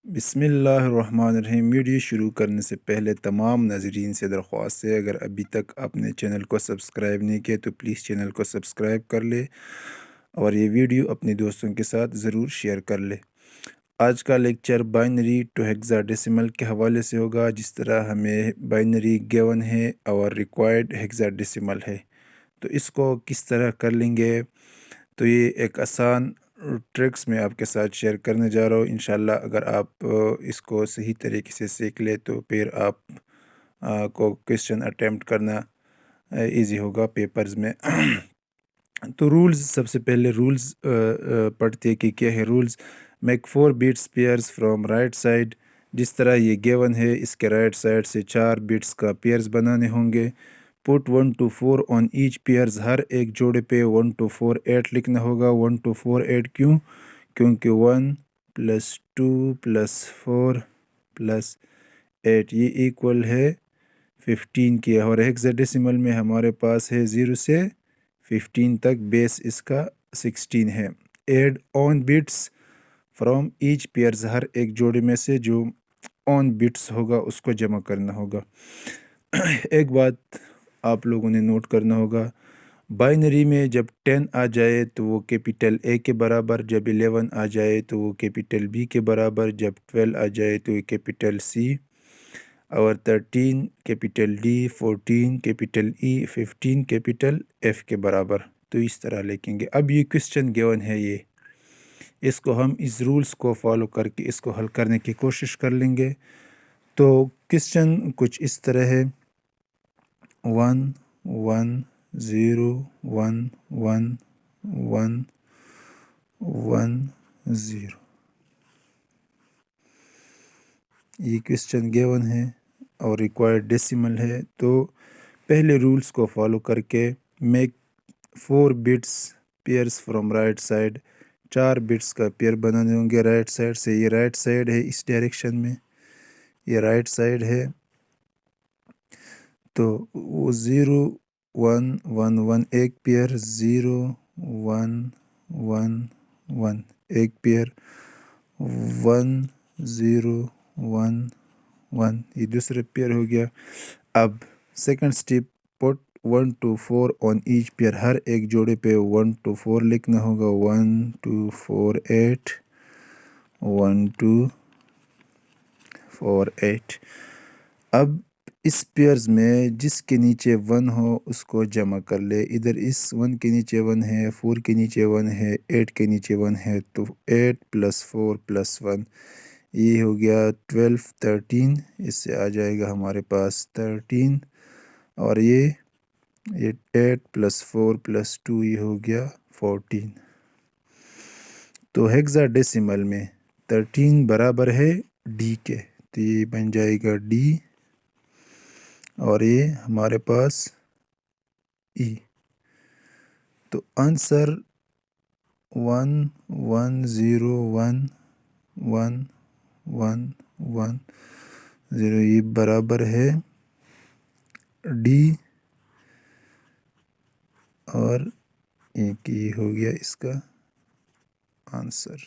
بسم اللہ الرحمن الرحیم۔ ویڈیو شروع کرنے سے پہلے تمام ناظرین سے درخواست ہے، اگر ابھی تک آپ نے چینل کو سبسکرائب نہیں کیا تو پلیز چینل کو سبسکرائب کر لے اور یہ ویڈیو اپنے دوستوں کے ساتھ ضرور شیئر کر لے۔ آج کا lecture binary to hexadecimal کے حوالے سے ہوگا، جس طرح ہمیں بائنری گیون ہے اور ریکوائرڈ ہیکسا ڈیسیمل ہے، تو اس کو کس طرح کر لیں گے۔ تو یہ ایک آسان ٹرکس میں آپ کے ساتھ شیئر کرنے جا رہا ہوں۔ انشاءاللہ اگر آپ اس کو صحیح طریقے سے سیکھ لے تو پھر آپ کو کویسچن اٹیمپٹ کرنا ایزی ہوگا پیپرز میں۔ تو رولز، سب سے پہلے رولز پڑھتے ہیں کہ کیا ہے rules. Make 4 bits pairs from right side, جس طرح یہ گیون ہے اس کے رائٹ سائڈ سے 4 بٹس کا پیئرز بنانے ہوں گے۔ پٹ 1 to 4 آن ایچ پیئرز، ہر ایک جوڑے پہ 1 to 4 8 لکھنا ہوگا۔ 1 to 4 8 کیوں؟ کیونکہ 1 + 2 + 4 + 8 یہ ایکول ہے 15 کی، اور ہیکسا ڈیسیمل میں ہمارے پاس ہے 0 سے 15 تک، بیس اس کا 16 ہے۔ Add on bits from each pairs, ہر ایک جوڑے میں سے جو آن بٹس ہوگا اس کو جمع کرنا ہوگا۔ ایک بات آپ لوگوں نے نوٹ کرنا ہوگا، بائنری میں جب 10 آ جائے تو وہ کیپیٹل اے کے برابر، جب 11 آ جائے تو وہ کیپیٹل بی کے برابر، جب 12 آ جائے تو یہ کیپیٹل سی، اور 13 کیپیٹل ڈی، 14 کیپیٹل ای، 15 کیپیٹل ایف کے برابر۔ تو اس طرح لکھیں گے۔ اب یہ کویسچن گیون ہے، یہ اس کو ہم اس رولز کو فالو کر کے اس کو حل کرنے کی کوشش کر لیں گے۔ تو کویسچن کچھ اس طرح ہے، 1 1 0 1 1 1 1 0، یہ کویسچن گیون ہے اور ریکوائرڈ ڈیسیمل ہے۔ تو پہلے رولز کو فالو کر کے make 4 bits pairs from right side, 4 bits کا پیئر بنانے ہوں گے رائٹ سائڈ سے۔ یہ رائٹ سائڈ ہے اس ڈائریکشن میں، یہ رائٹ سائڈ ہے۔ تو وہ 0 1 1 1 ایک پیئر، 0 1 1 1 ایک پیئر، 1 0 1 1 یہ دوسرا پیئر ہو گیا۔ اب second step, put 1 to 4 on each pair, ہر ایک جوڑے پہ 1 to 4 لکھنا ہوگا۔ 1 2 4 8 1 2 4 8۔ اب اس پیئرز میں جس کے نیچے 1 ہو اس کو جمع کر لے۔ ادھر اس 1 کے نیچے 1 ہے، 4 کے نیچے 1 ہے، 8 کے نیچے 1 ہے، تو 8 + 4 + 1 یہ ہو گیا 12 13۔ اس سے آ جائے گا ہمارے پاس 13، اور یہ 8 + 4 + 2 یہ ہو گیا 14۔ تو ہیکسا ڈیسیمل میں 13 برابر ہے ڈی کے، تو یہ بن جائے گا ڈی، اور یہ ہمارے پاس ای۔ تو آنسر 1 1 0 1 1 1 1 0 یہ برابر ہے ڈی، اور یہ ہو گیا اس کا آنسر۔